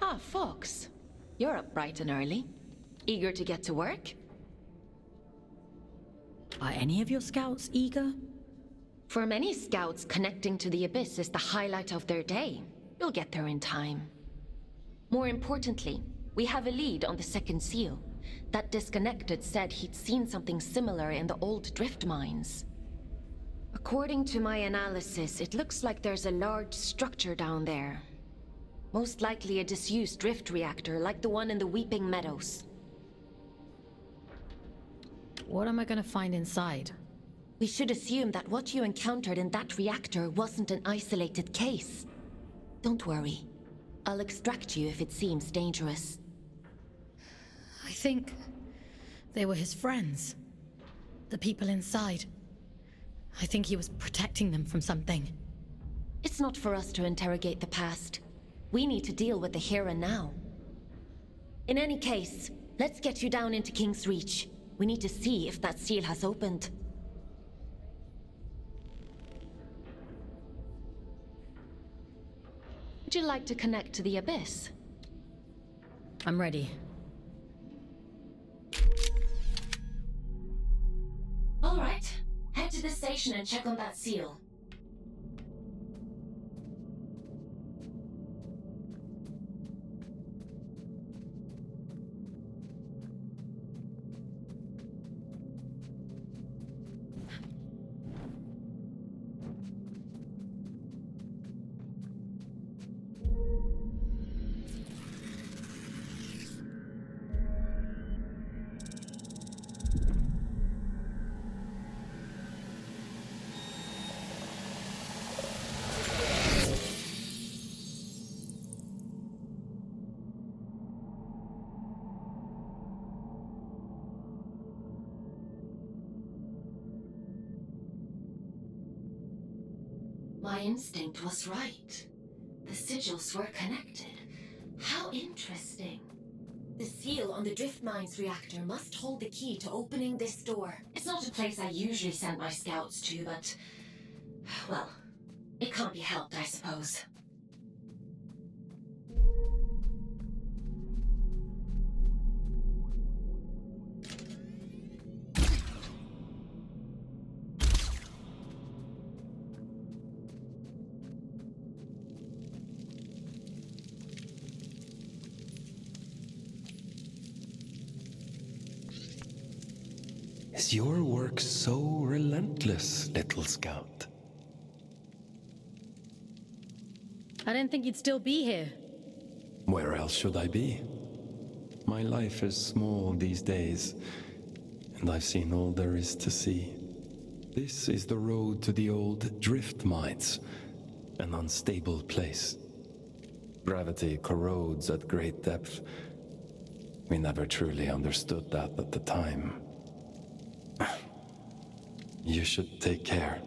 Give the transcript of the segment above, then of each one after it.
Ah, Fox. You're up bright and early. Eager to get to work? Are any of your scouts eager? For many scouts, connecting to the Abyss is the highlight of their day. You'll get there in time. More importantly, we have a lead on the second seal. That disconnected said he'd seen something similar in the old drift mines. According to my analysis, it looks like there's a large structure down there. Most likely a disused drift reactor like the one in the Weeping Meadows. What am I gonna find inside? We should assume that what you encountered in that reactor wasn't an isolated case. Don't worry. I'll extract you if it seems dangerous. I think they were his friends. The people inside. I think he was protecting them from something. It's not for us to interrogate the past. We need to deal with the here and now. In any case, let's get you down into King's Reach. We need to see if that seal has opened. Would you like to connect to the Abyss? I'm ready. All right. Head to the station and check on that seal. My instinct was right. The sigils were connected. How interesting. The seal on the drift mines reactor must hold the key to opening this door. It's not a place I usually send my scouts to, but... well, it can't be helped, I suppose. Is your work so relentless, little scout? I didn't think you'd still be here. Where else should I be? My life is small these days, and I've seen all there is to see. This is the road to the old drift mines, an unstable place. Gravity corrodes at great depth. We never truly understood that at the time. You should take care.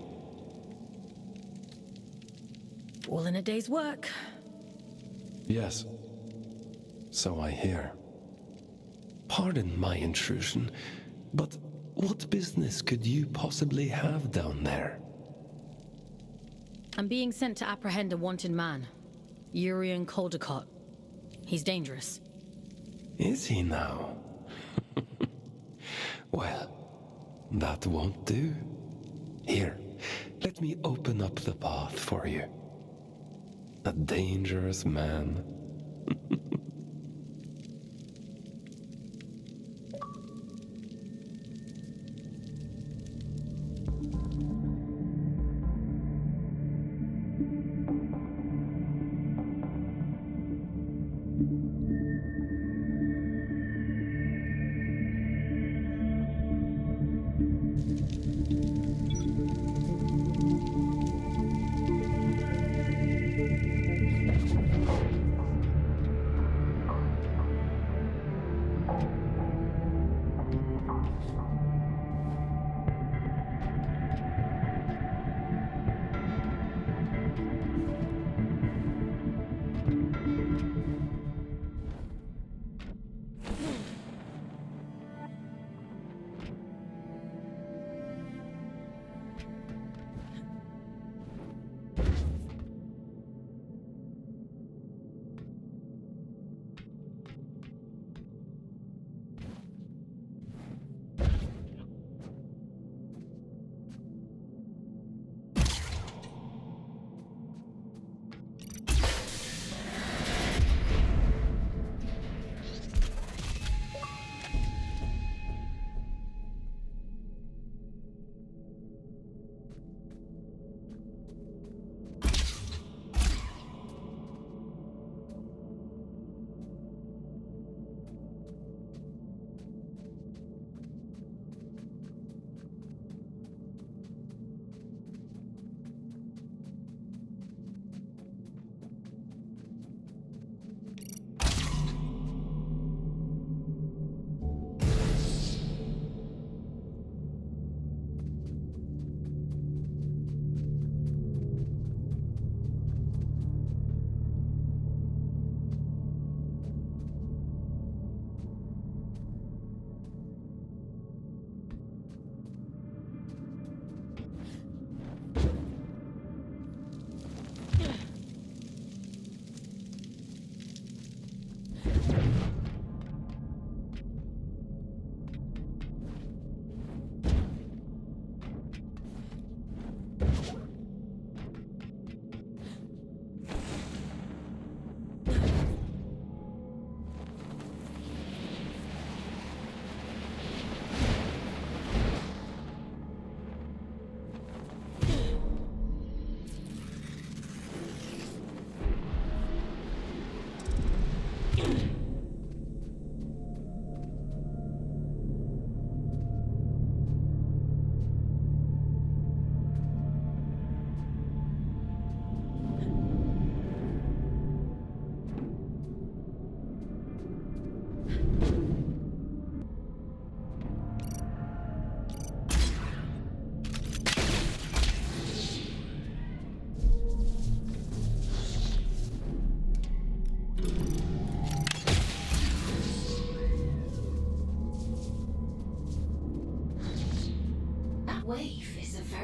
All in a day's work. Yes, so I hear. Pardon my intrusion, but what business could you possibly have down there? I'm being sent to apprehend a wanted man. Urian Caldecott. He's dangerous. Is he now? Well, that won't do. Here, let me open up the path for you. A dangerous man.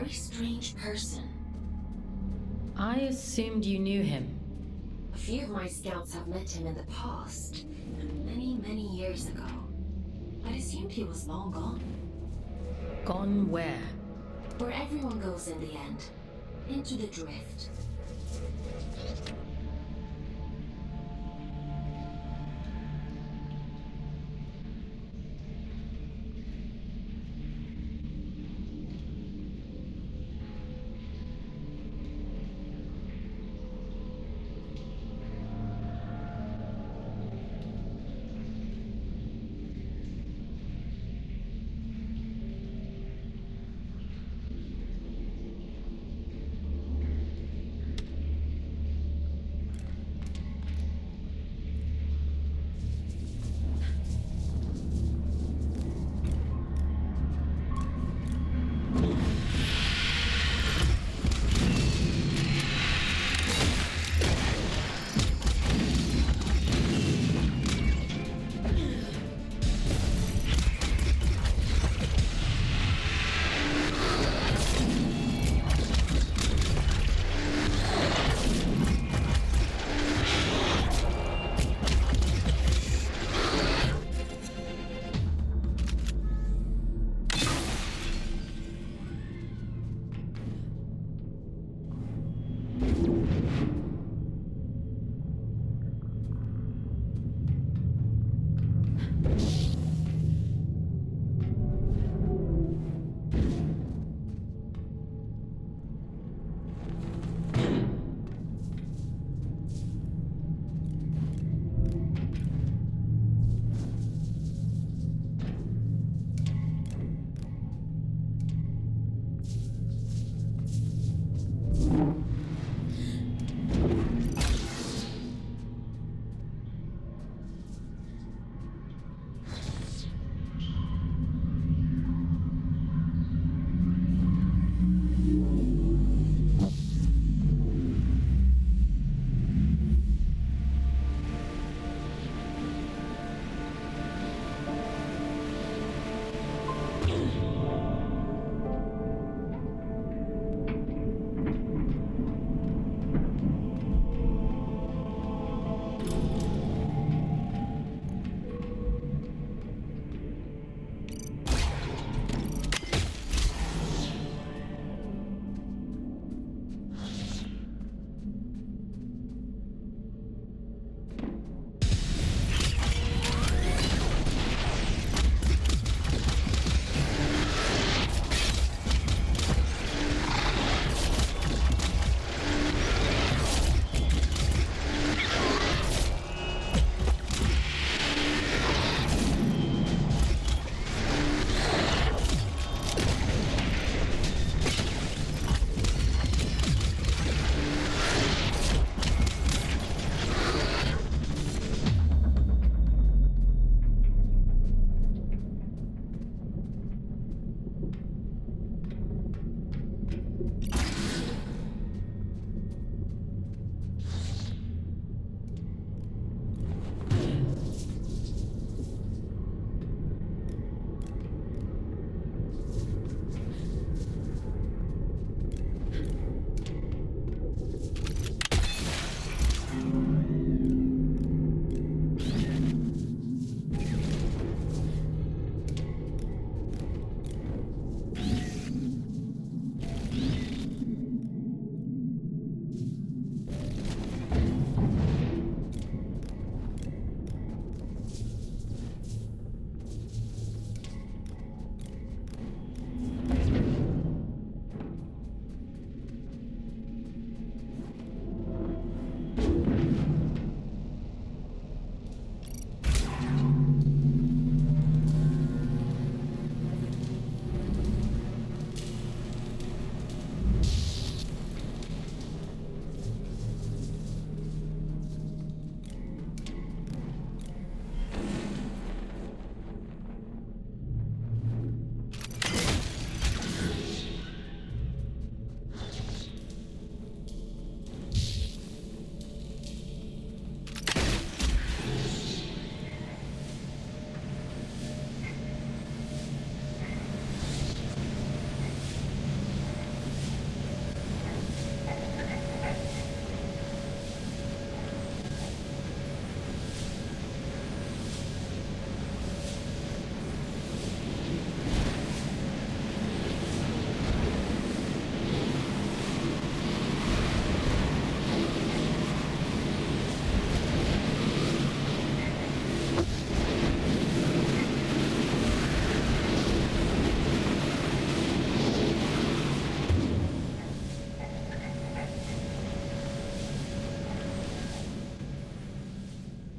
very strange person. I assumed you knew him. A few of my scouts have met him in the past, many, many years ago. I assumed he was long gone. Gone where? Where everyone goes in the end. Into the drift.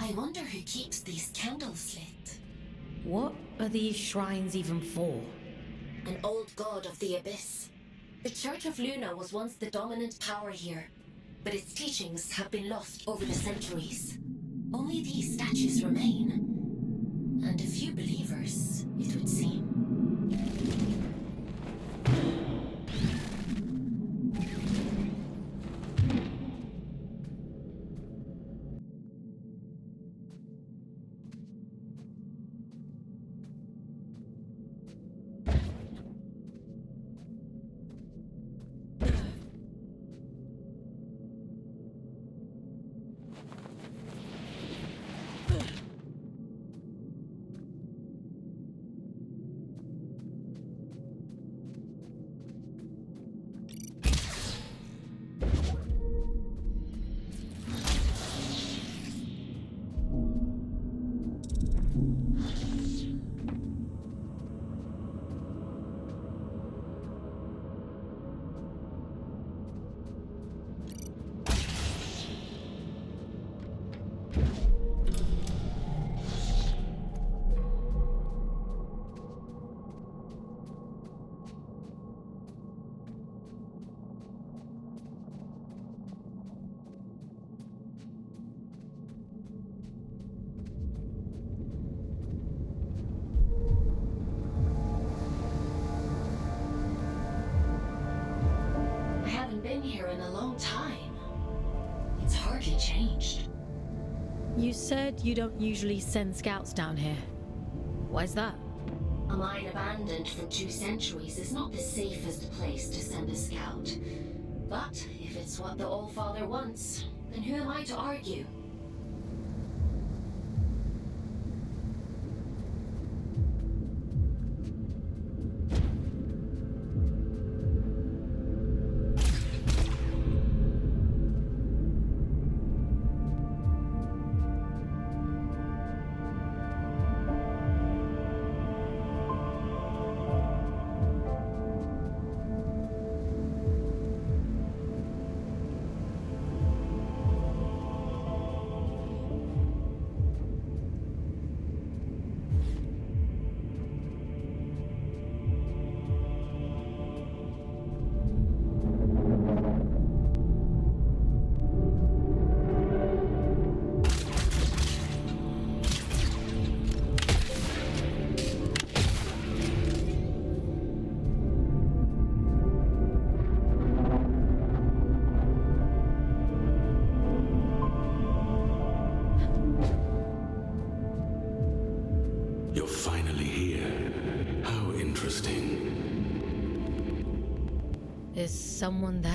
I wonder who keeps these candles lit. What are these shrines even for? An old god of the Abyss. The Church of Luna was once the dominant power here, but its teachings have been lost over the centuries. Only these statues remain, and a few believers, it would seem. Been here in a long time. It's hardly changed. You said you don't usually send scouts down here. Why's that? A mine abandoned for 2 centuries is not the safest place to send a scout. But if it's what the Allfather wants, then who am I to argue? You're finally here. How interesting. Is someone there?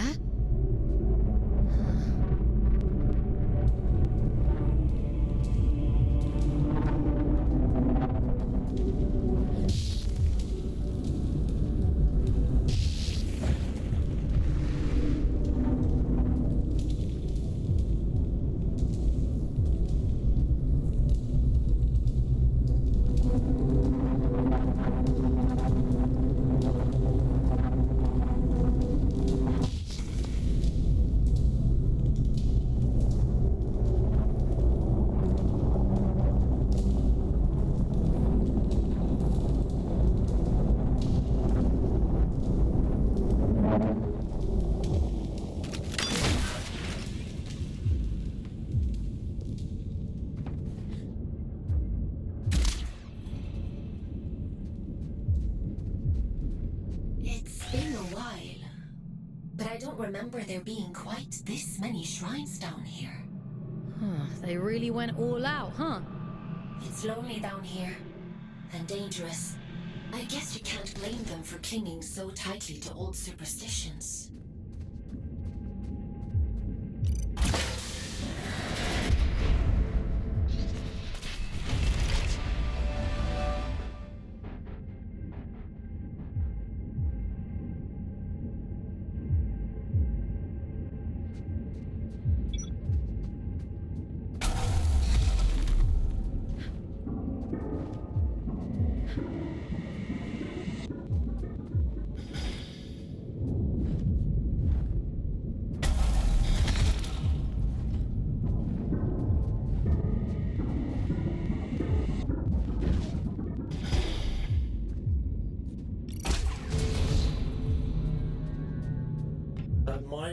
Remember there being quite this many shrines down here. They really went all out, huh? It's lonely down here, and dangerous. I guess you can't blame them for clinging so tightly to old superstitions.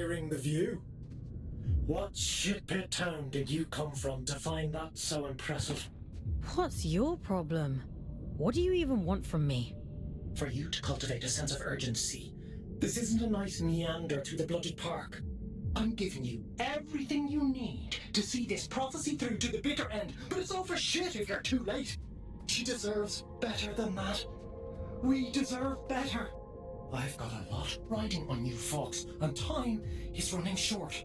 admiring the view. What shitpit town did you come from to find that so impressive? What's your problem? What do you even want from me? For you to cultivate a sense of urgency. This isn't a nice meander through the bloody park. I'm giving you everything you need to see this prophecy through to the bitter end, but it's all for shit if you're too late. She deserves better than that. We deserve better. I've got a lot riding on you folks, and time is running short.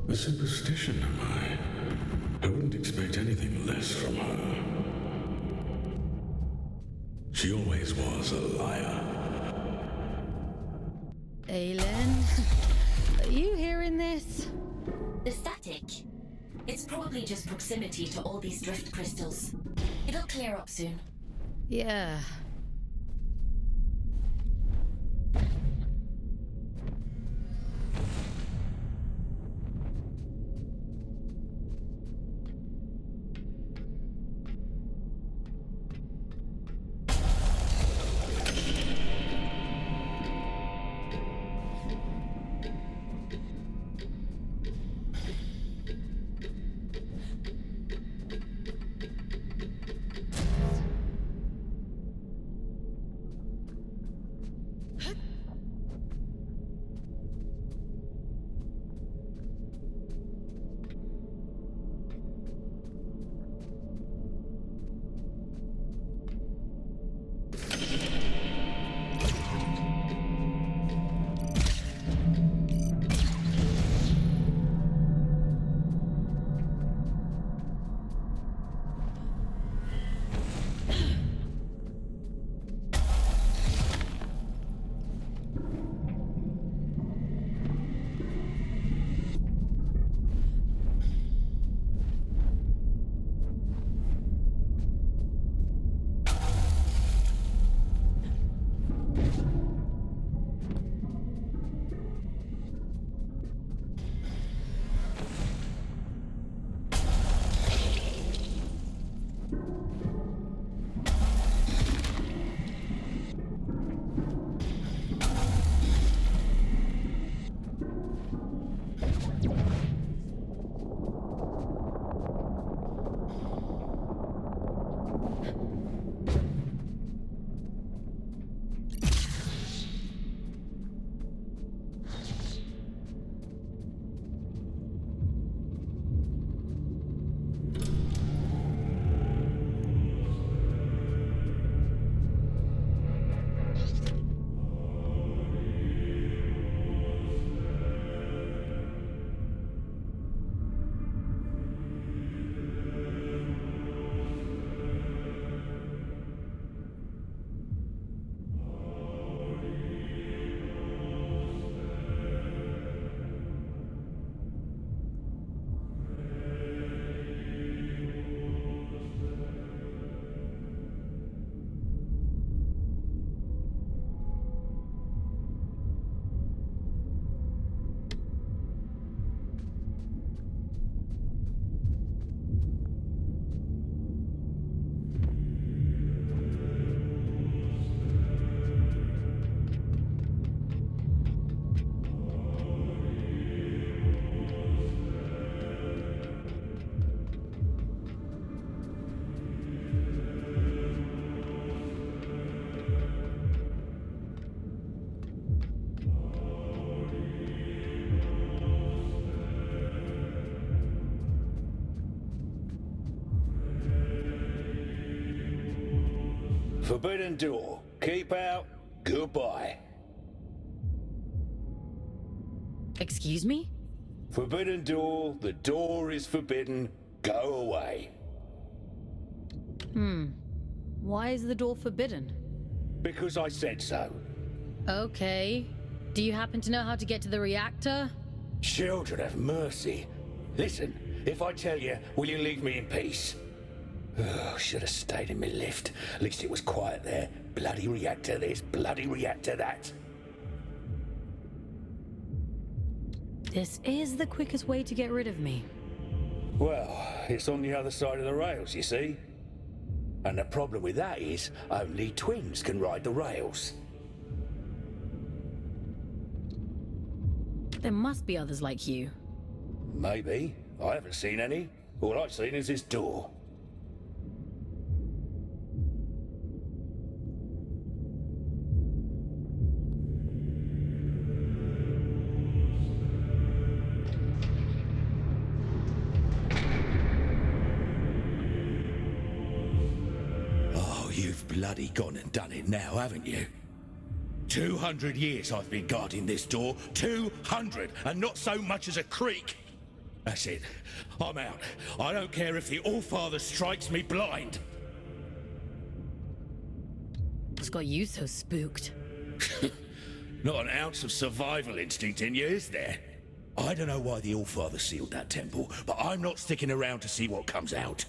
A superstition, am I? I wouldn't expect anything less from her. She always was a liar. Aylin, are you hearing this? The static. It's probably just proximity to all these drift crystals. It'll clear up soon. Yeah. Forbidden door. Keep out. Goodbye. Excuse me? Forbidden door. The door is forbidden. Go away. Why is the door forbidden? Because I said so. Okay. Do you happen to know how to get to the reactor? Children of mercy. Listen, if I tell you, will you leave me in peace? Oh, should have stayed in my lift. At least it was quiet there. Bloody reactor this, bloody reactor that. This is the quickest way to get rid of me. Well, it's on the other side of the rails, you see. And the problem with that is, only twins can ride the rails. There must be others like you. Maybe. I haven't seen any. All I've seen is this door. Oh, you've bloody gone and done it now, haven't you? 200 years I've been guarding this door. 200, and not so much as a creak. That's it. I'm out. I don't care if the Allfather strikes me blind. What's got you so spooked? Not an ounce of survival instinct in you, is there? I don't know why the Allfather sealed that temple, but I'm not sticking around to see what comes out.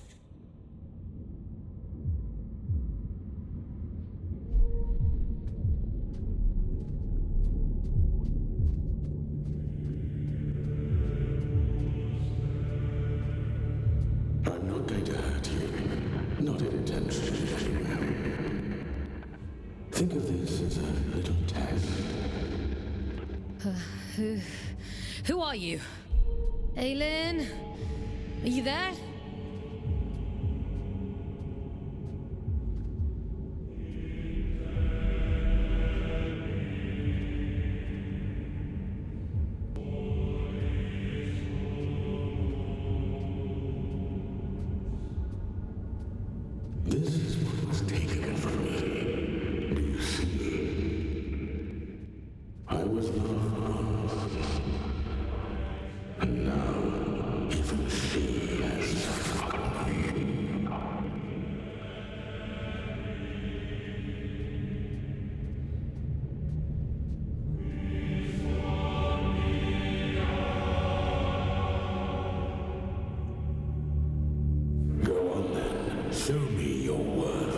I'm not going to hurt you. Not intentionally, anyway. Think of this as a little test. Who are you? Aylin? Are you there? This is what was taken from me. Do you see? I was loved once. And now, even she has forgotten me. Go on then. Show me your worth.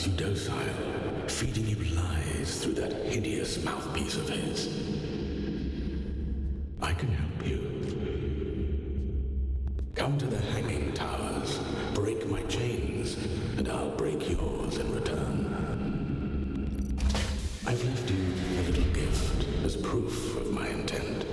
keeps you docile, feeding you lies through that hideous mouthpiece of his. I can help you. Come to the hanging towers, break my chains, and I'll break yours in return. I've left you a little gift as proof of my intent.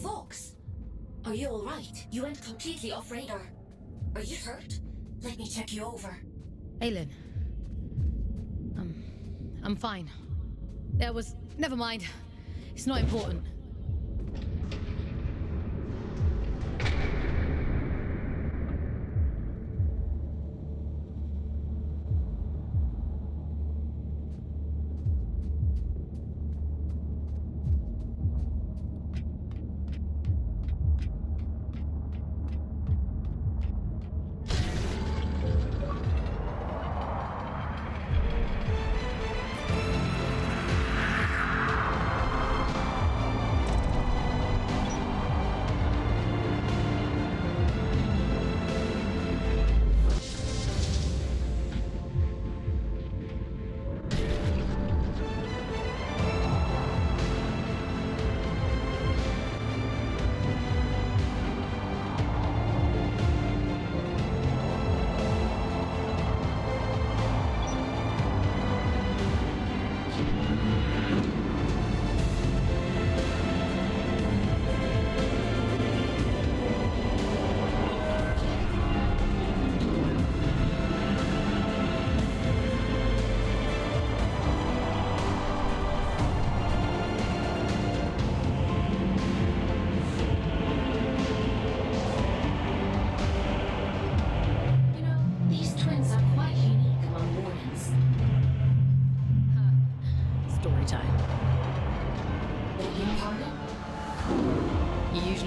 Fox! Are you alright? You went completely off radar. Are you hurt? Let me check you over. Aylin. I'm fine. Never mind. It's not important.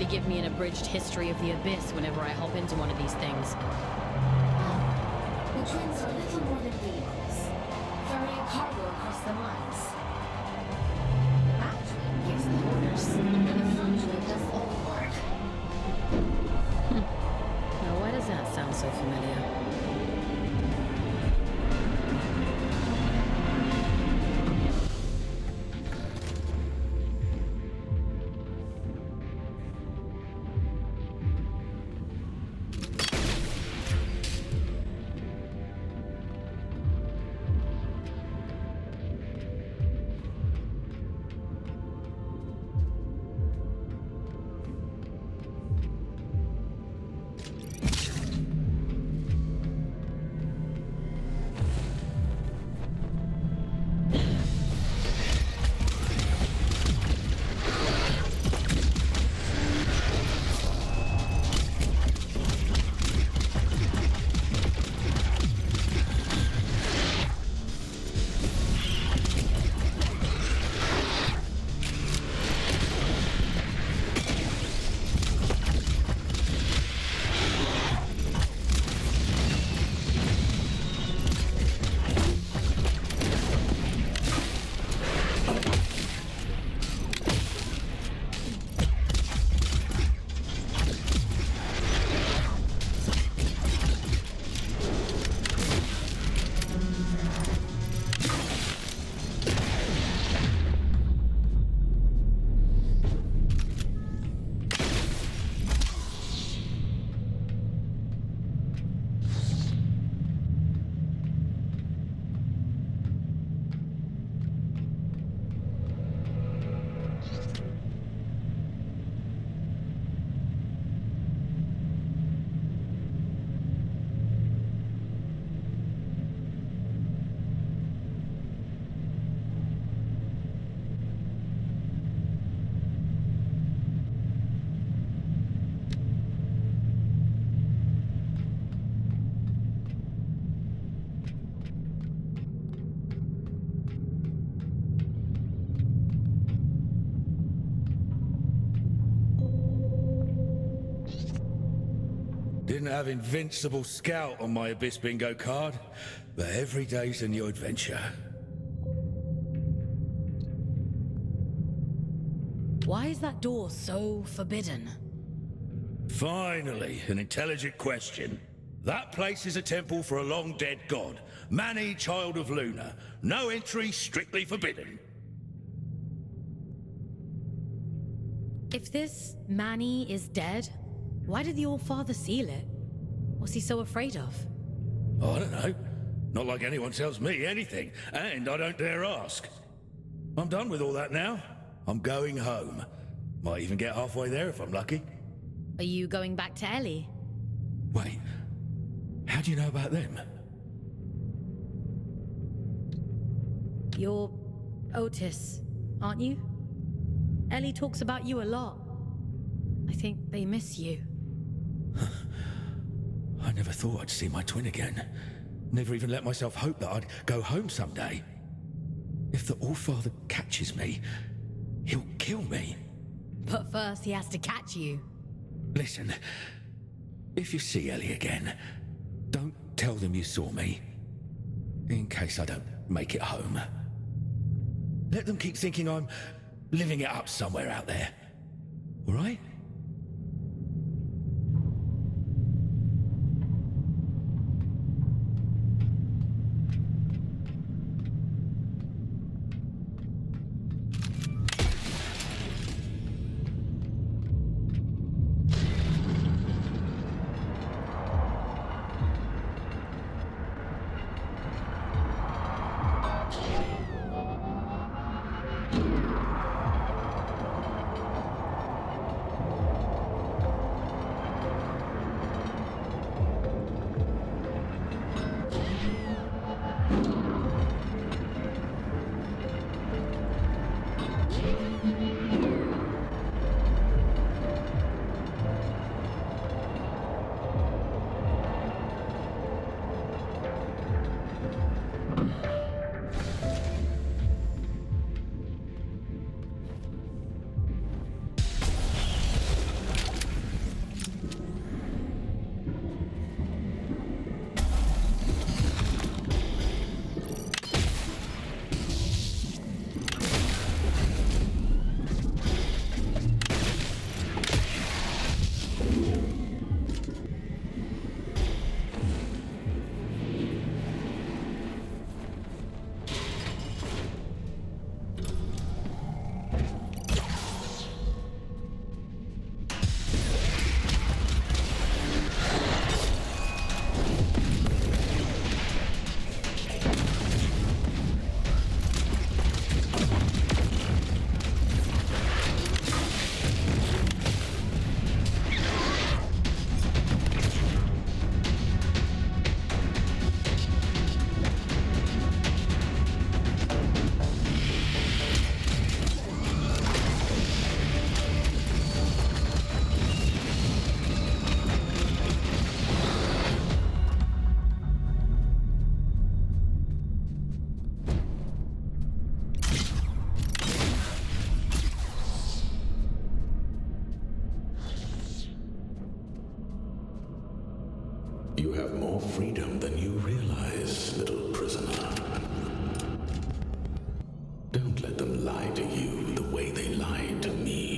Give me an abridged history of the Abyss whenever I hop into one of these things. The twins are little more than vehicles, ferrying cargo across the mines. The back twin gives the orders, and the front twin does all the work. Now why does that sound so familiar? have Invincible Scout on my Abyss bingo card, but every day's a new adventure. Why is that door so forbidden? Finally, an intelligent question. That place is a temple for a long-dead god, Mani, child of Luna. No entry, strictly forbidden. If this Manny is dead, why did the All-Father seal it? What's he so afraid of? I don't know. Not like anyone tells me anything, and I don't dare ask. I'm done with all that now. I'm going home. Might even get halfway there if I'm lucky. Are you going back to Ellie? Wait, how do you know about them? You're Otis, aren't you? Ellie talks about you a lot. I think they miss you. I never thought I'd see my twin again. Never even let myself hope that I'd go home someday. If the All-Father catches me, he'll kill me. But first he has to catch you. Listen, if you see Ellie again, don't tell them you saw me. In case I don't make it home. Let them keep thinking I'm living it up somewhere out there. All right? You have more freedom than you realize, little prisoner. Don't let them lie to you the way they lied to me.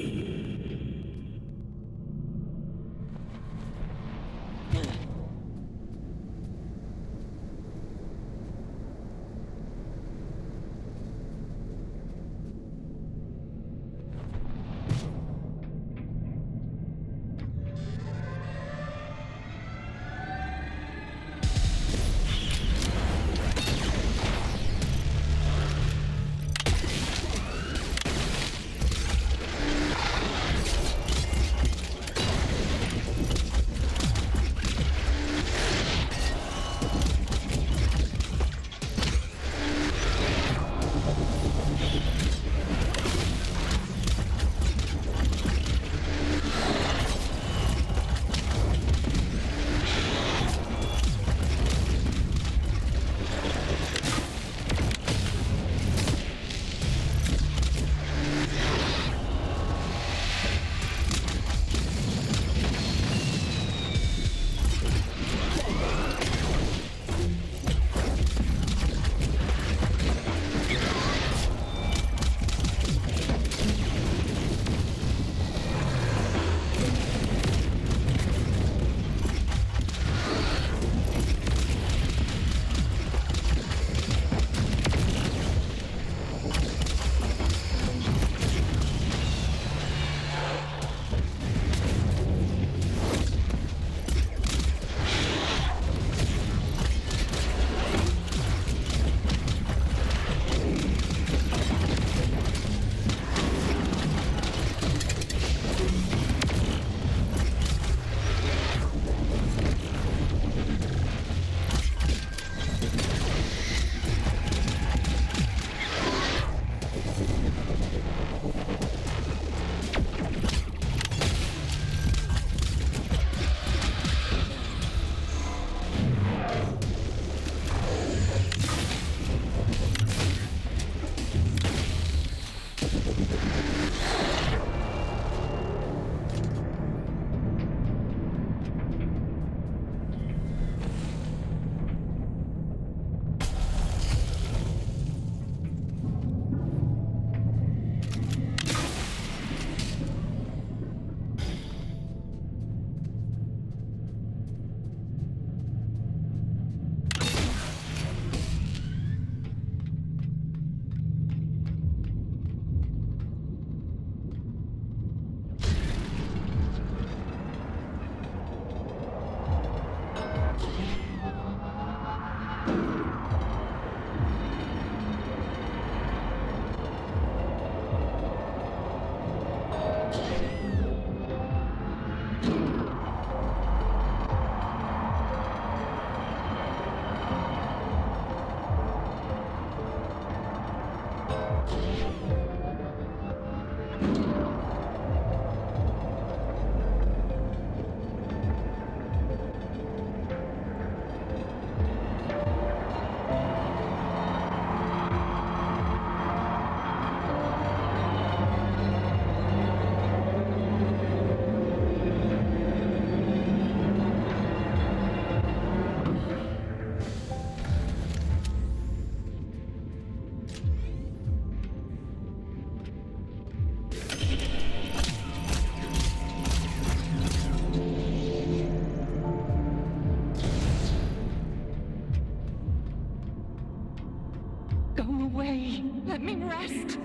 away. Let me rest.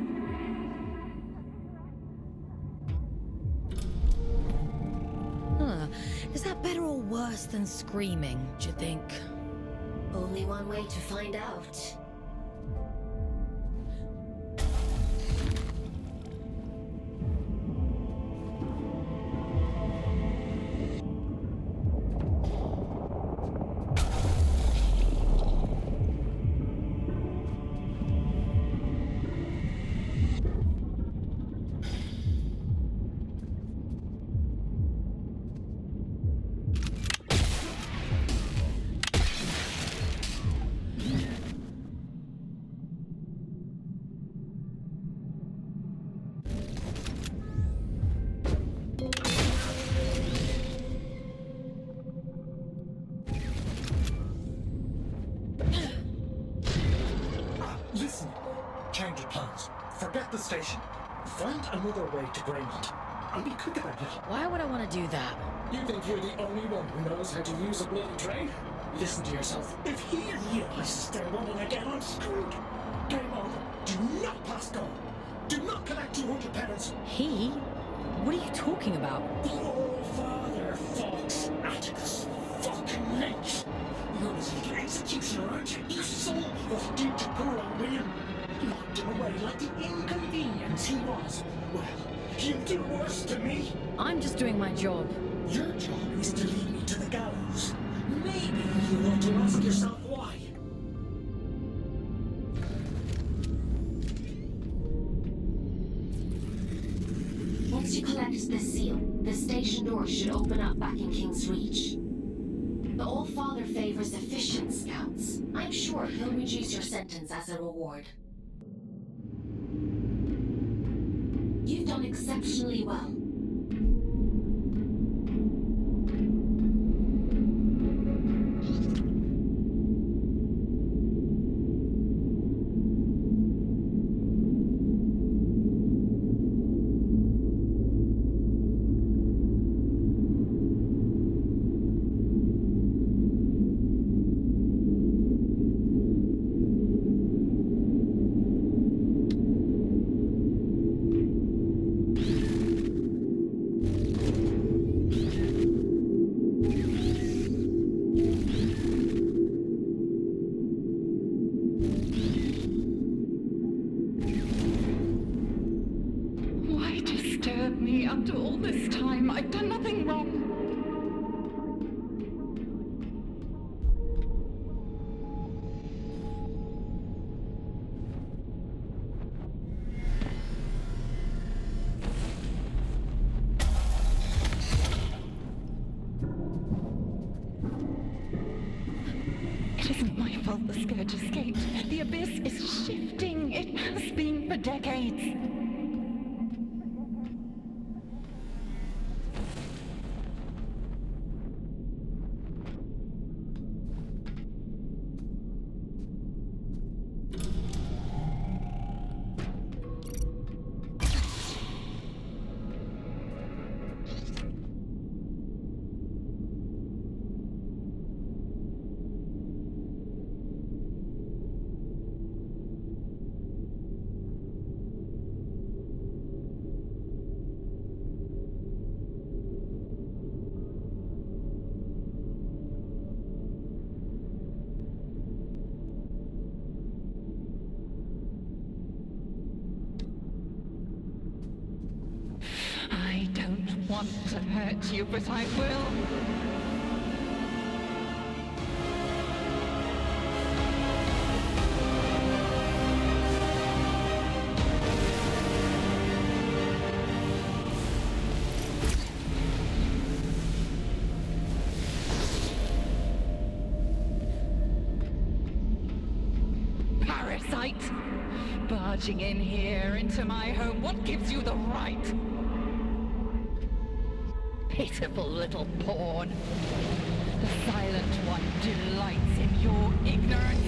Is that better or worse than screaming, do you think? Only one way to find out. Listen, change of plans. Forget the station. Find another way to Greymont. And be quick about it. Why would I want to do that? You think you're the only one who knows how to use a bloody train? Listen to yourself. If he realizes they're running again, I'm screwed. Game over. Do not pass go. Do not collect 200 pounds. He? What are you talking about? The All-Father, Fox. Atticus fucking Lynch. You're his little executioner, aren't you? You son of Duke poor old William. Locked him away like the inconvenience he was. Well, he'll do worse to me. I'm just doing my job. Your job is to lead me to the gallows. Maybe you ought to ask yourself why. Once you collect the seal, the station door should open up back in King's Reach. The All-Father favors efficient scouts. I'm sure he'll reduce your sentence as a reward. You've done exceptionally well. Why disturb me after all this time? I've done nothing wrong. It isn't my fault the Scourge escaped. The Abyss is shifting. It has been for decades. I don't want to hurt you, but I will. Parasite! Barging in here into my home, what gives you the right? Pitiful little pawn. The Silent One delights in your ignorance.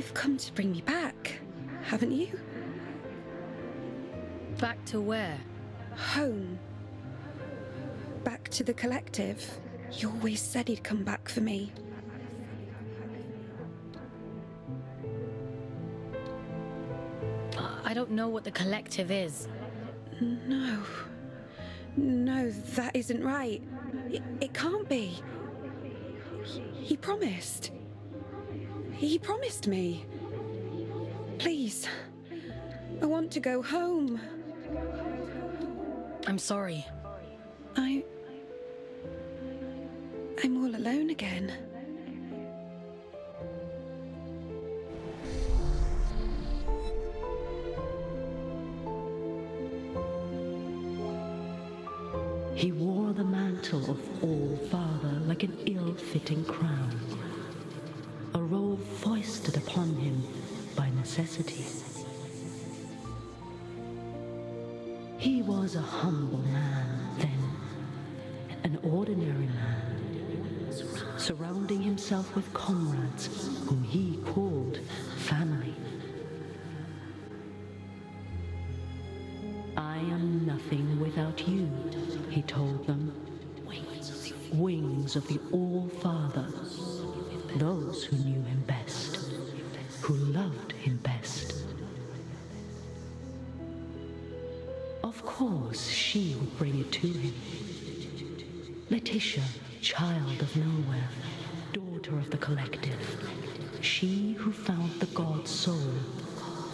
You've come to bring me back, haven't you? Back to where? Home. Back to the collective. You always said he'd come back for me. I don't know what the collective is. No. No, that isn't right. It can't be. He promised. He promised me. Please. I want to go home. I'm sorry. I'm all alone again. He wore the mantle of All-Father like an ill-fitting crown, a role foisted upon him by necessity. He was a humble man then, an ordinary man, surrounding himself with comrades whom he called family. I am nothing without you, he told them. Wings of the All-Father, those who knew him best, who loved him best. Of course, she would bring it to him. Letitia, child of nowhere, daughter of the collective, she who found the God soul,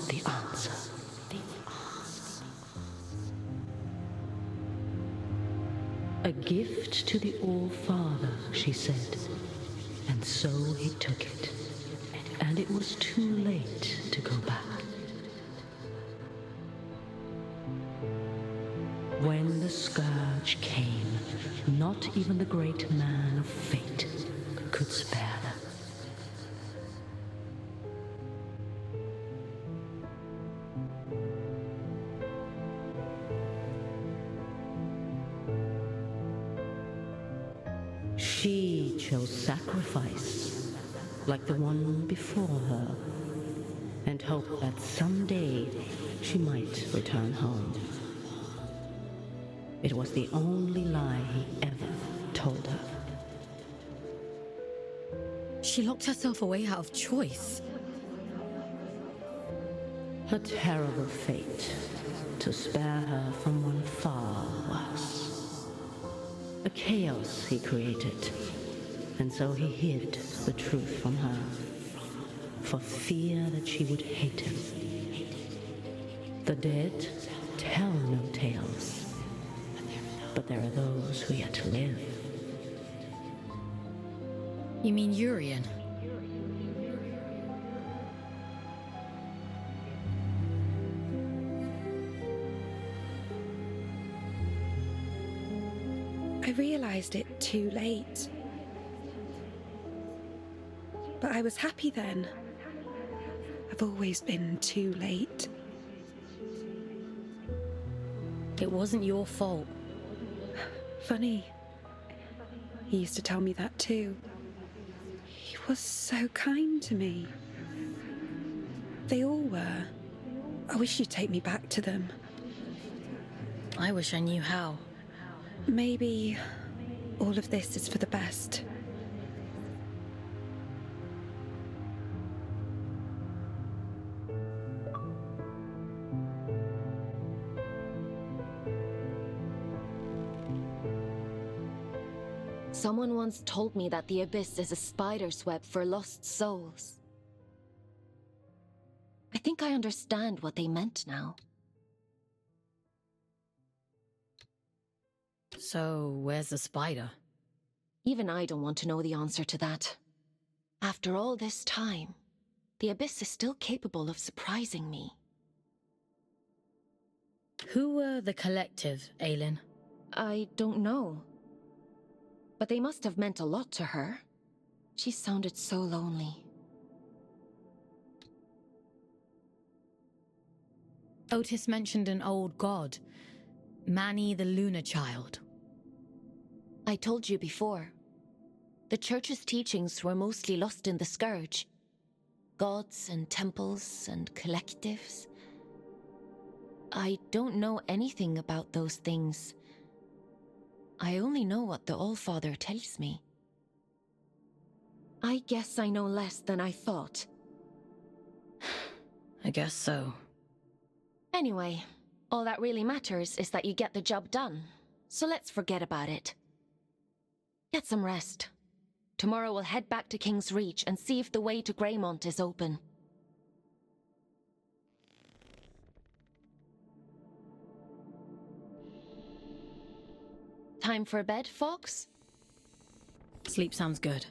the answer. A gift to the All-Father, she said, and so he took it, and it was too late to go back. When the scourge came, not even the great man of fate could spare them. She chose sacrifice, like the one before her, and hoped that someday she might return home. It was the only lie he ever told her. She locked herself away out of choice. A terrible fate to spare her from one far worse. A chaos he created, and so he hid the truth from her, for fear that she would hate him. The dead tell no tales, but there are those who yet live. You mean Urian? I realized it too late. But I was happy then. I've always been too late. It wasn't your fault. Funny. He used to tell me that too. He was so kind to me. They all were. I wish you'd take me back to them. I wish I knew how. Maybe all of this is for the best. Someone once told me that the Abyss is a spider's web for lost souls. I think I understand what they meant now. So, where's the spider? Even I don't want to know the answer to that. After all this time, the Abyss is still capable of surprising me. Who were the collective, Aylin? I don't know. But they must have meant a lot to her. She sounded so lonely. Otis mentioned an old god, Manny the Lunar Child. I told you before. The Church's teachings were mostly lost in the Scourge. Gods and temples and collectives. I don't know anything about those things. I only know what the Allfather tells me. I guess I know less than I thought. I guess so. Anyway, all that really matters is that you get the job done. So let's forget about it. Get some rest. Tomorrow we'll head back to King's Reach and see if the way to Greymont is open. Time for bed, Fox? Sleep sounds good.